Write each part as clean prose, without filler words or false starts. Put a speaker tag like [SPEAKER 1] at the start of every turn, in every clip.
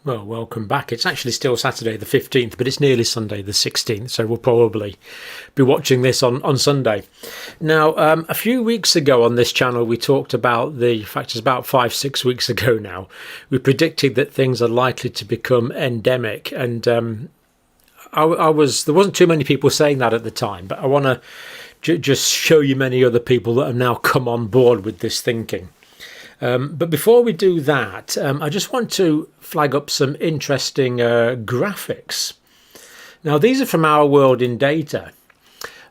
[SPEAKER 1] Well, welcome back. It's actually still Saturday the 15th, but it's nearly Sunday the 16th, so we'll probably be watching this on Sunday. Now, a few weeks ago on this channel, we talked about in fact, it's about 5-6 weeks ago now, we predicted that things are likely to become endemic, and there wasn't too many people saying that at the time, but I want to just show you many other people that have now come on board with this thinking. But before we do that, I just want to flag up some interesting graphics. Now, these are from Our World in Data.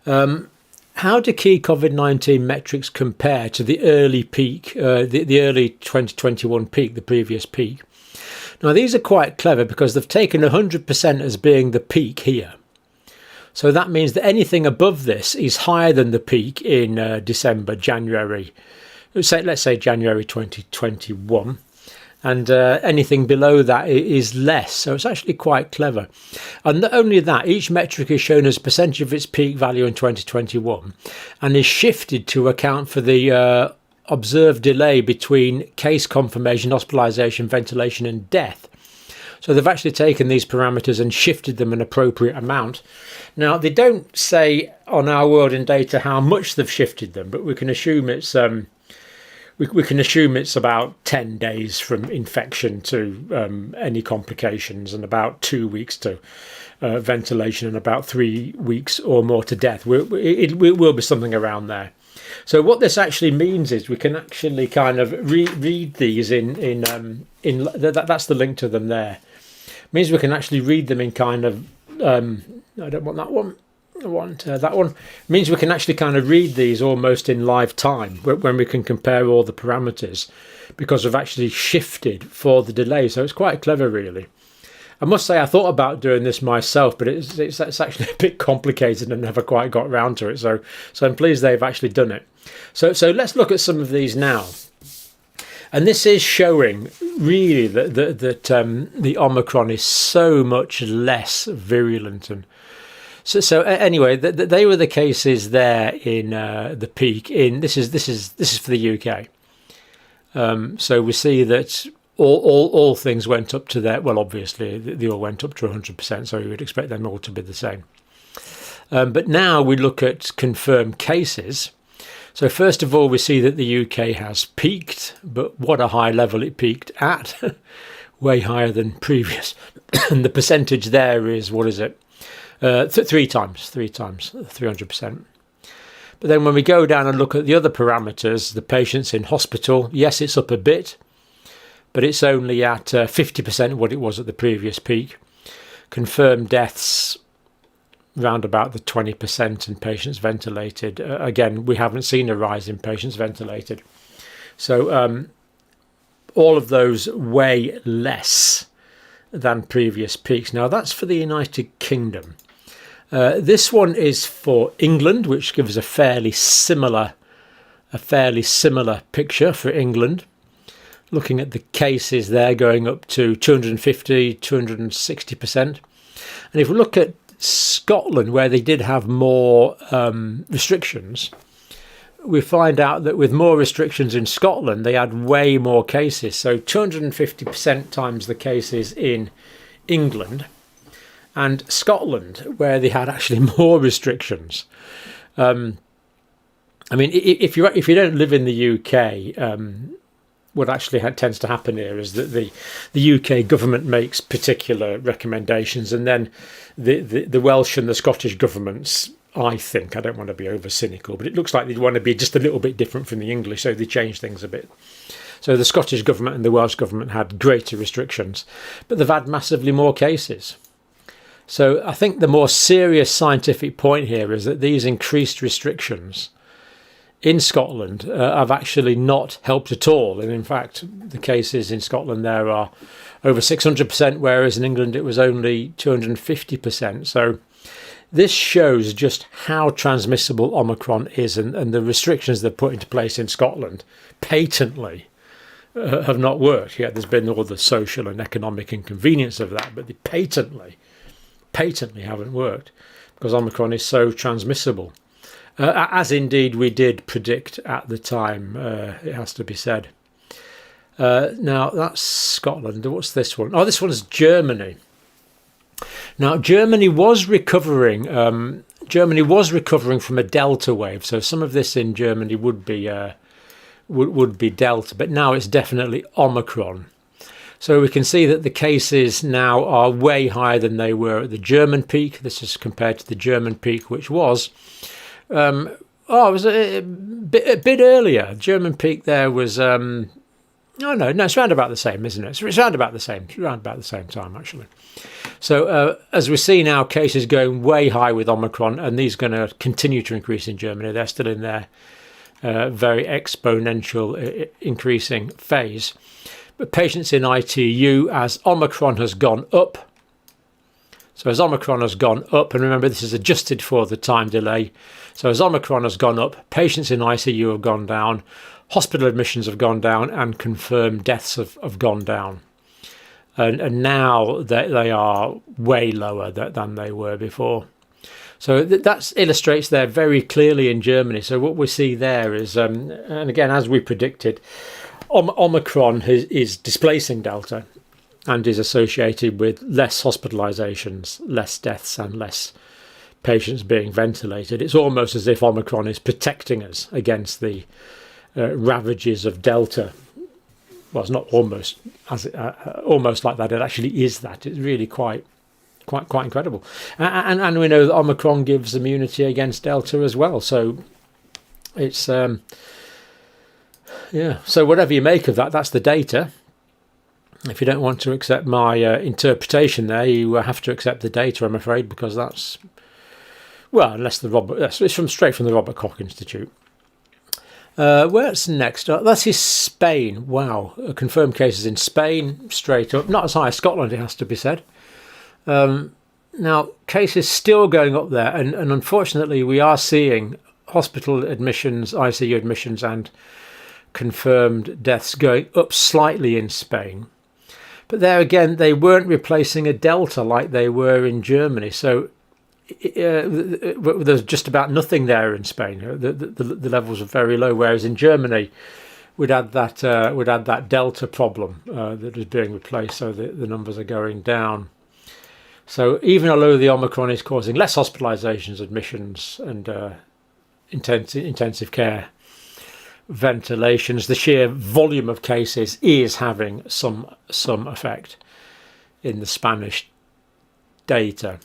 [SPEAKER 1] How do key COVID-19 metrics compare to the early peak, the early 2021 peak, the previous peak? Now, these are quite clever because they've taken 100% as being the peak here. So that means that anything above this is higher than the peak in December, January. Let's say January 2021, and anything below that is less. So it's actually quite clever. And not only that, each metric is shown as a percentage of its peak value in 2021 and is shifted to account for the observed delay between case confirmation, hospitalisation, ventilation and death. So they've actually taken these parameters and shifted them an appropriate amount. Now, they don't say on Our World in Data how much they've shifted them, but we can assume it's we can assume it's about 10 days from infection to any complications, and about 2 weeks to ventilation, and about 3 weeks or more to death. It will be something around there. So what this actually means is we can actually kind of read these that's the link to them there. It means we can actually read them in kind of I don't want that one. I want that one. It means we can actually kind of read these almost in live time when we can compare all the parameters, because we've actually shifted for the delay. So it's quite clever, really. I must say I thought about doing this myself, but it's actually a bit complicated and never quite got around to it. So I'm pleased they've actually done it. So let's look at some of these now. And this is showing really that the Omicron is so much less virulent. And so anyway, they were the cases there in the peak. This is for the UK. So we see that all things went up to their, well, obviously they all went up to 100%. So you would expect them all to be the same. But now we look at confirmed cases. So first of all, we see that the UK has peaked, but what a high level it peaked at, way higher than previous. And the percentage there is, what is it? 3 times, 300%. But then when we go down and look at the other parameters, the patients in hospital, yes, it's up a bit, but it's only at 50% of what it was at the previous peak. Confirmed deaths, round about the 20%, and patients ventilated. Again, we haven't seen a rise in patients ventilated. So all of those way less than previous peaks. Now that's for the United Kingdom. This one is for England, which gives a fairly similar picture for England. Looking at the cases there going up to 250, 260%. And if we look at Scotland, where they did have more restrictions, we find out that with more restrictions in Scotland, they had way more cases. So 250% times the cases in England, and Scotland, where they had actually more restrictions. I mean, if you don't live in the UK, what actually tends to happen here is that the UK government makes particular recommendations, and then the Welsh and the Scottish governments, I think, I don't want to be over cynical, but it looks like they want to be just a little bit different from the English, so they change things a bit. So the Scottish government and the Welsh government had greater restrictions, but they've had massively more cases. So I think the more serious scientific point here is that these increased restrictions in Scotland have actually not helped at all. And in fact, the cases in Scotland there are over 600%, whereas in England it was only 250%. So this shows just how transmissible Omicron is, and the restrictions they've put into place in Scotland patently have not worked. Yeah, there's been all the social and economic inconvenience of that, but they patently haven't worked because Omicron is so transmissible. As indeed we did predict at the time, it has to be said. Now that's Scotland. What's this one? Oh, this one's Germany. Now Germany was recovering. Germany was recovering from a Delta wave, so some of this in Germany would be Delta, but now it's definitely Omicron. So we can see that the cases now are way higher than they were at the German peak. This is compared to the German peak, which was it was a bit earlier. German peak there was no, it's around about the same, isn't it? It's around about the same. It's around about the same time, actually. So as we see now, cases going way high with Omicron, and these are going to continue to increase in Germany. They're still in their very exponential increasing phase. But patients in ITU, as Omicron has gone up. So as Omicron has gone up, and remember this is adjusted for the time delay. So as Omicron has gone up, patients in ICU have gone down, hospital admissions have gone down, and confirmed deaths have gone down. And now they are way lower than they were before. So that illustrates there very clearly in Germany. So what we see there is, and again, as we predicted, Omicron is displacing Delta and is associated with less hospitalizations, less deaths, and less patients being ventilated. It's almost as if Omicron is protecting us against the ravages of Delta. Well, it's not almost almost like that. It actually is that. It's really quite incredible. And we know that Omicron gives immunity against Delta as well. So it's So whatever you make of that, that's the data. If you don't want to accept my interpretation there, you have to accept the data, I'm afraid, because that's, well, unless it's straight from the Robert Koch Institute. Where's next? That is Spain. Wow, confirmed cases in Spain, straight up. Not as high as Scotland, it has to be said. Now, cases still going up there, and unfortunately we are seeing hospital admissions, ICU admissions, and confirmed deaths going up slightly in Spain. But there again, they weren't replacing a Delta like they were in Germany. So there's just about nothing there in Spain. The levels are very low, whereas in Germany we'd had that Delta problem that was being replaced, so the numbers are going down. So even although the Omicron is causing less hospitalizations, admissions, and intensive care ventilations, the sheer volume of cases is having some effect in the Spanish data.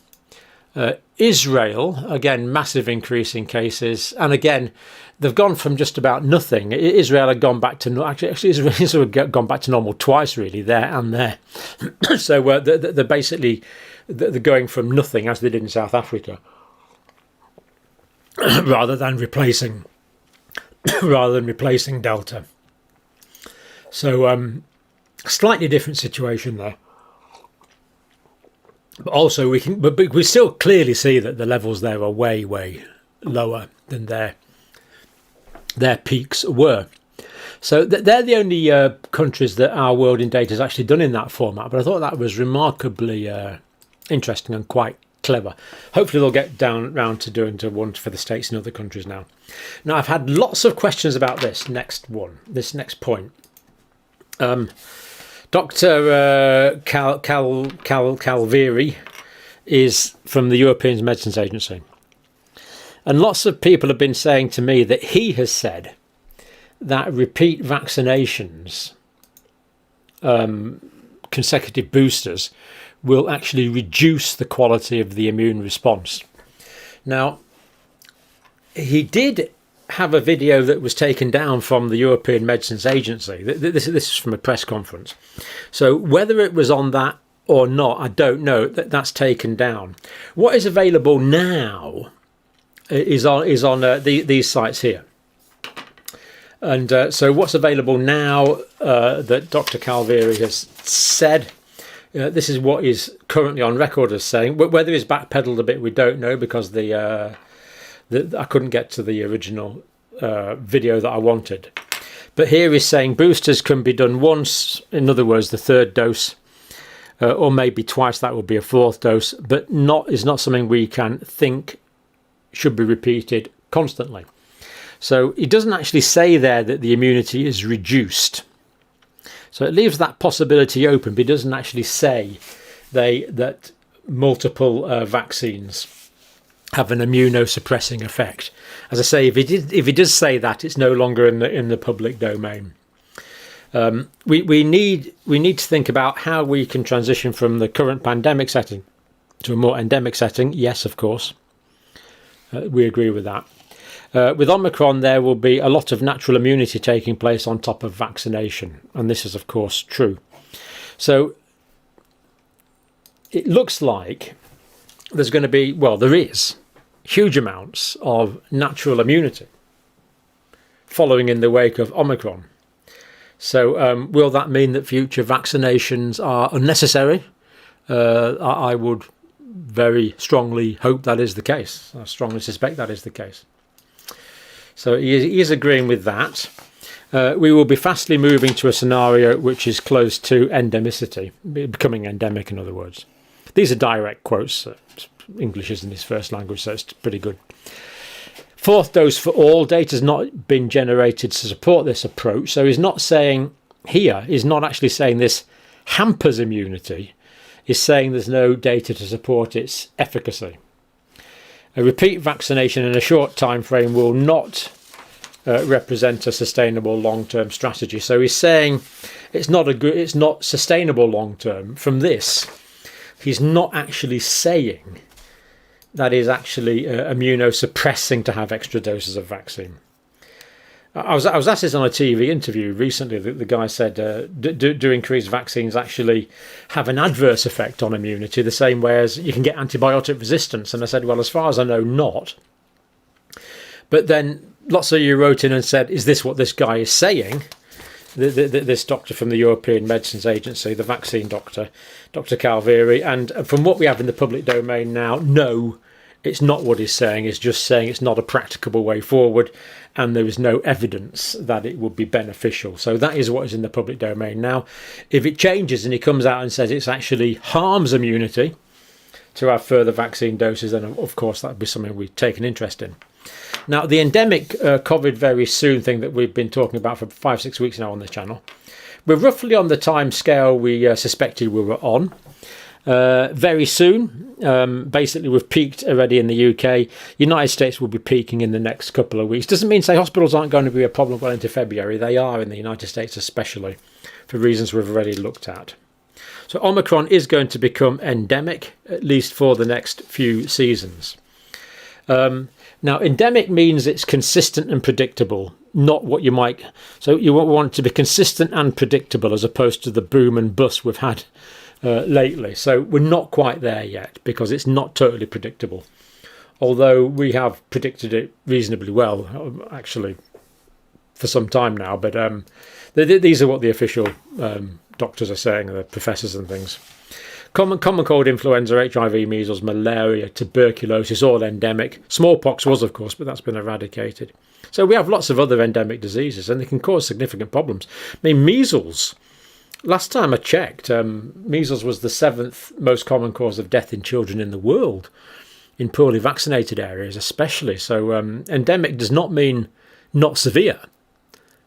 [SPEAKER 1] Israel, again, massive increase in cases, and again, they've gone from just about nothing. Israel had gone back to actually Israel had gone back to normal twice, really, there and there. So they're basically going from nothing, as they did in South Africa, rather than replacing Delta. So slightly different situation there. But also but we still clearly see that the levels there are way lower than their peaks were. So they're the only countries that our world in data has actually done in that format. But I thought that was remarkably interesting and quite clever. Hopefully they'll get round to doing one for the States and other countries now. Now, I've had lots of questions about this next point. Dr. Cavaleri is from the European Medicines Agency. And lots of people have been saying to me that he has said that repeat vaccinations, consecutive boosters, will actually reduce the quality of the immune response. Now, he did have a video that was taken down from the European Medicines Agency. This is from a press conference. So whether it was on that or not, I don't know. That's taken down. What is available now is on these sites here. And so what's available now that Dr. Cavaleri has said, this is what is currently on record as saying. Whether he's backpedaled a bit, we don't know, because I couldn't get to the original video that I wanted. But here he's saying boosters can be done once, in other words, the third dose, or maybe twice, that would be a fourth dose, but is not something we can think should be repeated constantly. So he doesn't actually say there that the immunity is reduced. So it leaves that possibility open, but it doesn't actually say that multiple vaccines have an immunosuppressing effect. As I say, if it does say that, it's no longer in the public domain. We need to think about how we can transition from the current pandemic setting to a more endemic setting. Yes, of course, we agree with that. With Omicron, there will be a lot of natural immunity taking place on top of vaccination, and this is, of course, true. So it looks like there's going to be, well, there is huge amounts of natural immunity following in the wake of Omicron. So will that mean that future vaccinations are unnecessary? I would very strongly hope that is the case. I strongly suspect that is the case. So he is agreeing with that. We will be fastly moving to a scenario which is close to endemicity, becoming endemic, in other words. These are direct quotes. English isn't his first language, so it's pretty good. Fourth dose for all. Data has not been generated to support this approach. So he's not actually saying this hampers immunity. He's saying there's no data to support its efficacy. A repeat vaccination in a short time frame will not represent a sustainable long-term strategy. So he's saying it's not sustainable long-term. From this, he's not actually saying that is actually immunosuppressing to have extra doses of vaccine. I was asked this on a TV interview recently. The guy said, do increased vaccines actually have an adverse effect on immunity the same way as you can get antibiotic resistance? And I said, well, as far as I know, not. But then lots of you wrote in and said, is this what this guy is saying? This doctor from the European Medicines Agency, the vaccine doctor, Dr. Cavaleri. And from what we have in the public domain now, no, it's not what he's saying. It's just saying it's not a practicable way forward, and there is no evidence that it would be beneficial. So that is what is in the public domain now. If it changes and he comes out and says it actually harms immunity to have further vaccine doses, then of course that would be something we take an interest in. Now, the endemic COVID very soon thing that we've been talking about for 5-6 weeks now on this channel, we're roughly on the time scale we suspected we were on. Very soon, basically we've peaked already in the UK. United States will be peaking in the next couple of weeks. Doesn't mean say hospitals aren't going to be a problem well into February. They are in the United States especially, for reasons we've already looked at. So Omicron is going to become endemic, at least for the next few seasons. Now, endemic means it's consistent and predictable, not what you might... So you want it to be consistent and predictable as opposed to the boom and bust we've had lately. So we're not quite there yet because it's not totally predictable. Although we have predicted it reasonably well, actually, for some time now. But these are what the official doctors are saying, the professors and things. Common cold, influenza, HIV, measles, malaria, tuberculosis, all endemic. Smallpox was, of course, but that's been eradicated. So we have lots of other endemic diseases, and they can cause significant problems. I mean, measles. Last time I checked, measles was the 7th most common cause of death in children in the world, in poorly vaccinated areas especially. So endemic does not mean not severe.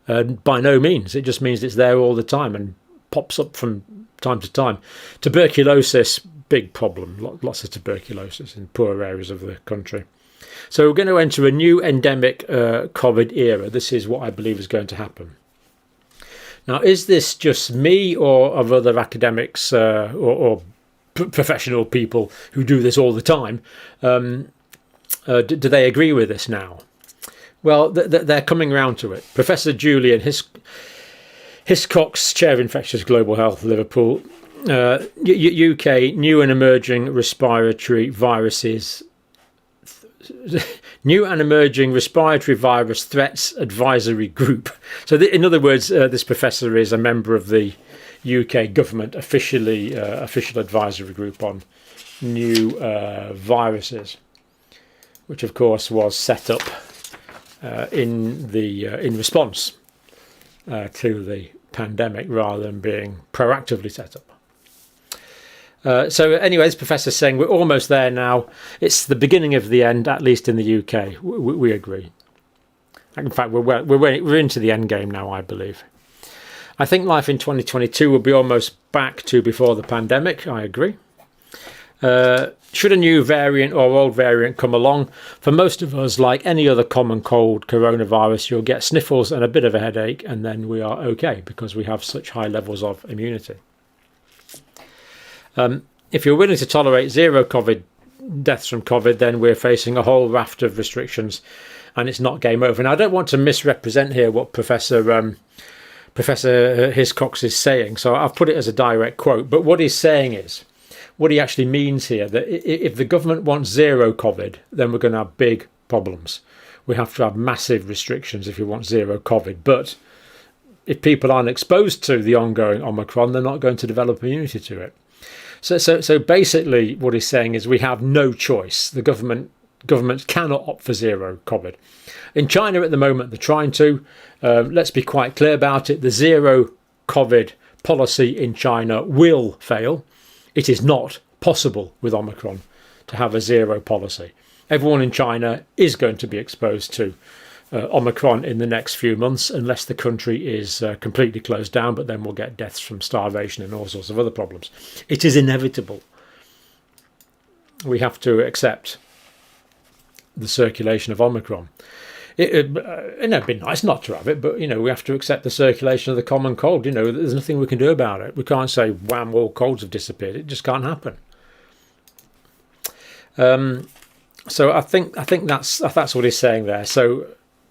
[SPEAKER 1] By no means. It just means it's there all the time and pops up from time to time. Tuberculosis, big problem. Lots of tuberculosis in poorer areas of the country. So we're going to enter a new endemic COVID era. This is what I believe is going to happen. Now, is this just me or of other academics or professional people who do this all the time? Do they agree with this now? Well, they're coming round to it. Professor Julian Hiscox, Chair of Infectious Global Health, Liverpool, UK, new and emerging respiratory viruses. New and emerging respiratory virus threats advisory group. So, in other words, this professor is a member of the UK government official advisory group on new viruses, which, of course, was set up in response to the pandemic rather than being proactively set up. So anyway, this professor's saying we're almost there now. It's the beginning of the end, at least in the UK. We agree. In fact, we're into the end game now, I believe. I think life in 2022 will be almost back to before the pandemic. I agree. Should a new variant or old variant come along, for most of us, like any other common cold, coronavirus, you'll get sniffles and a bit of a headache, and then we are okay because we have such high levels of immunity. If you're willing to tolerate zero COVID deaths from COVID, then we're facing a whole raft of restrictions, and it's not game over. And I don't want to misrepresent here what Professor Hiscox is saying, so I've put it as a direct quote. But what he's saying is, what he actually means here, that if the government wants zero COVID, then we're going to have big problems. We have to have massive restrictions if we want zero COVID. But if people aren't exposed to the ongoing Omicron, they're not going to develop immunity to it. So basically what he's saying is we have no choice. The government cannot opt for zero COVID. In China at the moment, they're trying to. Let's be quite clear about it. The zero COVID policy in China will fail. It is not possible with Omicron to have a zero policy. Everyone in China is going to be exposed to Omicron in the next few months, unless the country is completely closed down, but then we'll get deaths from starvation and all sorts of other problems. It is inevitable. We have to accept the circulation of Omicron. It'd be nice not to have it, but we have to accept the circulation of the common cold. There's nothing we can do about it. We can't say wham, all colds have disappeared. It just can't happen. So I think that's what he's saying there. So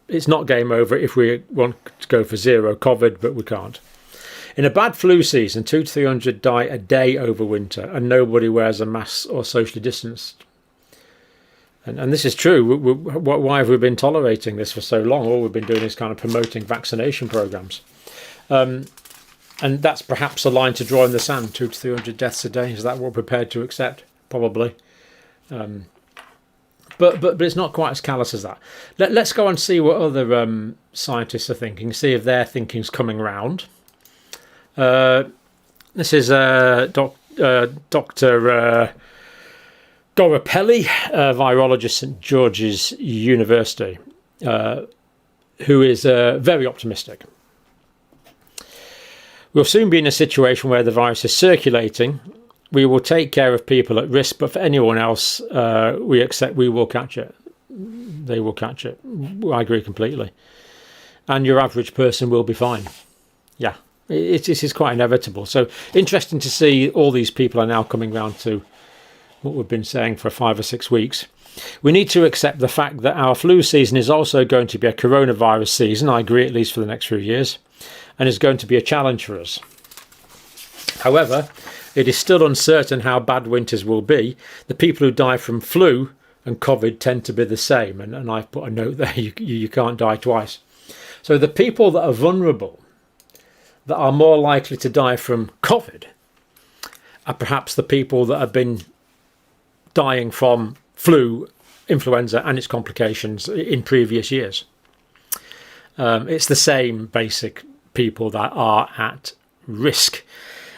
[SPEAKER 1] it's not game over if we want to go for zero COVID, but we can't. In a bad flu season, 200 to 300 die a day over winter, and nobody wears a mask or socially distanced. And this is true. Why have we been tolerating this for so long? All we've been doing is kind of promoting vaccination programs. And that's perhaps a line to draw in the sand, 200 to 300 deaths a day. Is that what we're prepared to accept? Probably. But it's not quite as callous as that. Let's go and see what other scientists are thinking, see if their thinking's coming round. This is Dr. Gorapelli, virologist at St George's University, who is very optimistic. We'll soon be in a situation where the virus is circulating. We will take care of people at risk, but for anyone else, we accept we will catch it. They will catch it. I agree completely. And your average person will be fine. Yeah, it is quite inevitable. So interesting to see all these people are now coming round to what we've been saying for 5 or 6 weeks. We need to accept the fact that our flu season is also going to be a coronavirus season. I agree, at least for the next few years, and is going to be a challenge for us. However, it is still uncertain how bad winters will be. The people who die from flu and COVID tend to be the same, and I've put a note there, you can't die twice. So the people that are vulnerable, that are more likely to die from COVID, are perhaps the people that have been dying from flu, influenza and its complications in previous years. It's the same basic people that are at risk.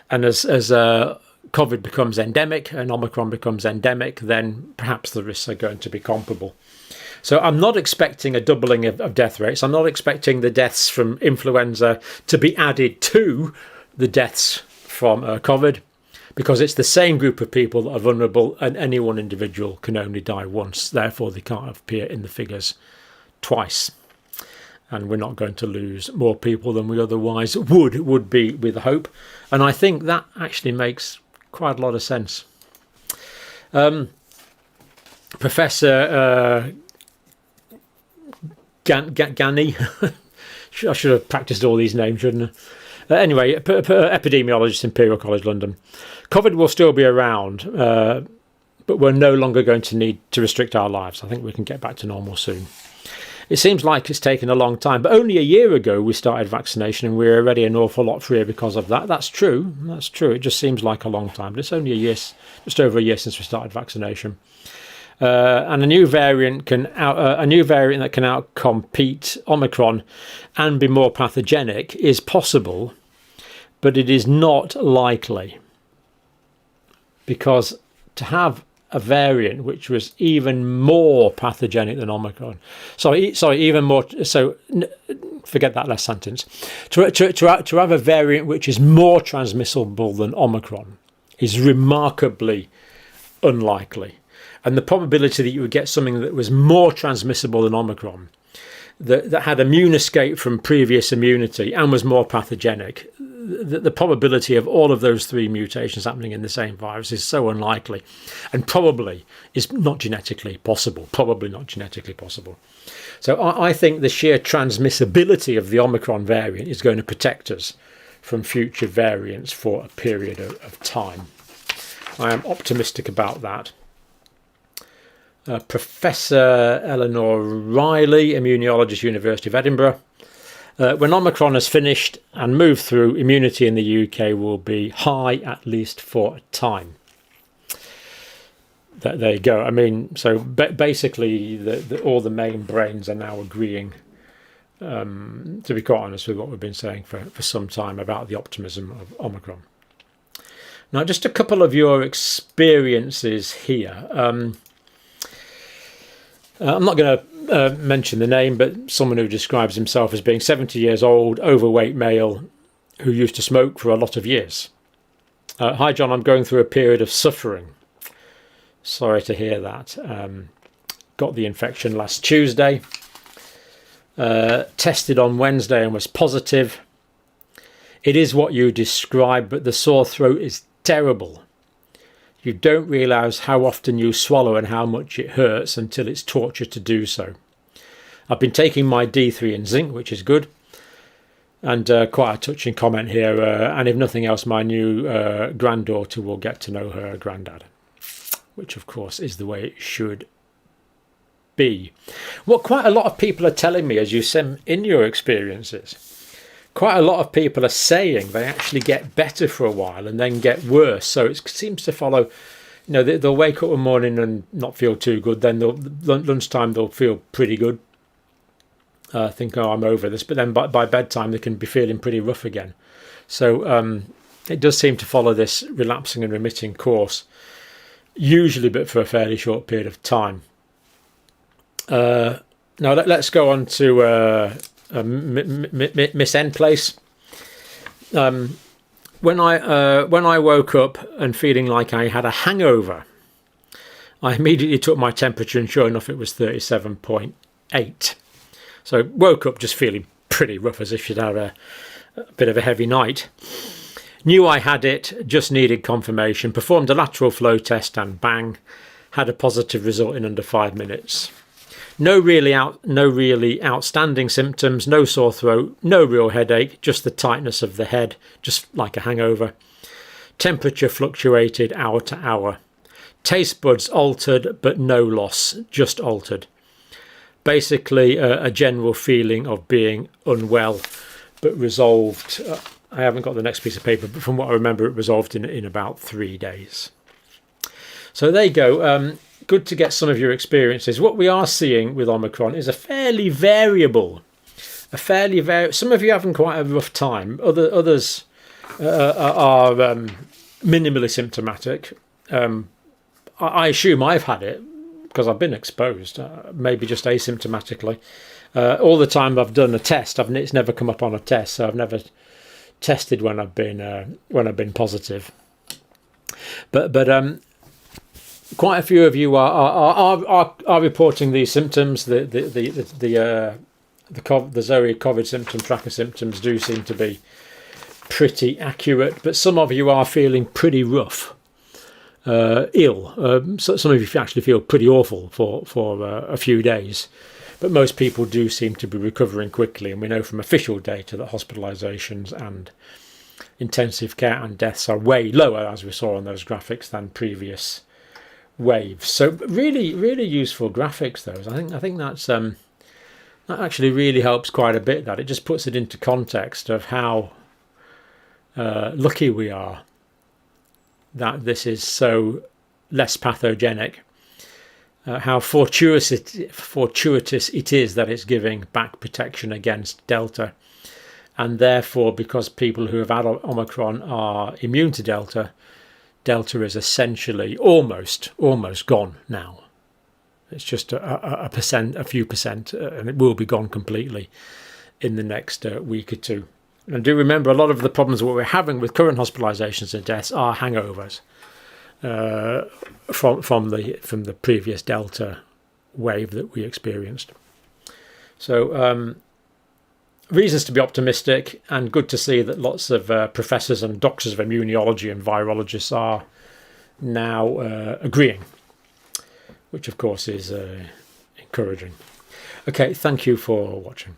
[SPEAKER 1] And as COVID becomes endemic and Omicron becomes endemic, then perhaps the risks are going to be comparable. So I'm not expecting a doubling of death rates. I'm not expecting the deaths from influenza to be added to the deaths from COVID, because it's the same group of people that are vulnerable, and any one individual can only die once. Therefore, they can't appear in the figures twice. And we're not going to lose more people than we otherwise would be with hope. And I think that actually makes quite a lot of sense. Professor Gani, I should have practiced all these names, shouldn't I? Anyway, epidemiologist, Imperial College London. COVID will still be around, but we're no longer going to need to restrict our lives. I think we can get back to normal soon. It seems like it's taken a long time, but only a year ago we started vaccination, and we're already an awful lot freer because of that. That's true. That's true. It just seems like a long time, but it's only a year, just over a year since we started vaccination. And a new variant that can outcompete Omicron and be more pathogenic is possible, but it is not likely, because to have a variant which was even more pathogenic than Omicron. Even more. So forget that last sentence. To have a variant which is more transmissible than Omicron is remarkably unlikely. And the probability that you would get something that was more transmissible than Omicron, that had immune escape from previous immunity and was more pathogenic, the probability of all of those three mutations happening in the same virus is so unlikely, and probably is not genetically possible. So I think the sheer transmissibility of the Omicron variant is going to protect us from future variants for a period of time. I am optimistic about that. Professor Eleanor Riley, immunologist, University of Edinburgh. When Omicron has finished and moved through, immunity in the UK will be high, at least for a time. There you go. I mean, so basically all the main brains are now agreeing, to be quite honest with what we've been saying for some time about the optimism of Omicron. Now, just a couple of your experiences here. I'm not going to mention the name, but someone who describes himself as being 70 years old, overweight male, who used to smoke for a lot of years. Hi, John, I'm going through a period of suffering. Sorry to hear that. Got the infection last Tuesday. Tested on Wednesday and was positive. It is what you described, but the sore throat is terrible. You don't realise how often you swallow and how much it hurts until it's torture to do so. I've been taking my D3 and zinc, which is good. And quite a touching comment here. And if nothing else, my new granddaughter will get to know her granddad, which of course is the way it should be. What quite a lot of people are telling me, as you send in your experiences, quite a lot of people are saying they actually get better for a while and then get worse. So it seems to follow, they'll wake up one morning and not feel too good. Then lunchtime they'll feel pretty good. Think, oh, I'm over this. But then by bedtime they can be feeling pretty rough again. So it does seem to follow this relapsing and remitting course, usually, but for a fairly short period of time. Now let's go on to Miss N Place. When I woke up and feeling like I had a hangover, I immediately took my temperature, and sure enough, it was 37.8. So woke up just feeling pretty rough, as if you'd had a bit of a heavy night. Knew I had it, just needed confirmation. Performed a lateral flow test and bang, had a positive result in under 5 minutes. No really outstanding symptoms, no sore throat, no real headache, just the tightness of the head, just like a hangover. Temperature fluctuated hour to hour. Taste buds altered, but no loss, just altered. Basically, a general feeling of being unwell, but resolved. I haven't got the next piece of paper, but from what I remember, it resolved in about 3 days. So there you go. Good to get some of your experiences. What we are seeing with Omicron is a fairly variable. Some of you having quite a rough time. Others are minimally symptomatic. I assume I've had it because I've been exposed, maybe just asymptomatically. All the time I've done a test, it's never come up on a test, so I've never tested when I've been positive. But quite a few of you are reporting these symptoms. The Zoe COVID symptom tracker symptoms do seem to be pretty accurate, but some of you are feeling pretty rough, ill. So some of you actually feel pretty awful for a few days, but most people do seem to be recovering quickly. And we know from official data that hospitalisations and intensive care and deaths are way lower, as we saw on those graphics, than previous waves. So really, really useful graphics, those. I think that's that actually really helps quite a bit. That it just puts it into context of how lucky we are that this is so less pathogenic. How fortuitous it is that it's giving back protection against Delta, and therefore, because people who have had Omicron are immune to Delta, Delta is essentially almost gone now. It's just a few percent, and it will be gone completely in the next week or two. And do remember, a lot of the problems that we're having with current hospitalizations and deaths are hangovers from the previous Delta wave that we experienced. So reasons to be optimistic, and good to see that lots of professors and doctors of immunology and virologists are now agreeing, which of course is encouraging. Okay, thank you for watching.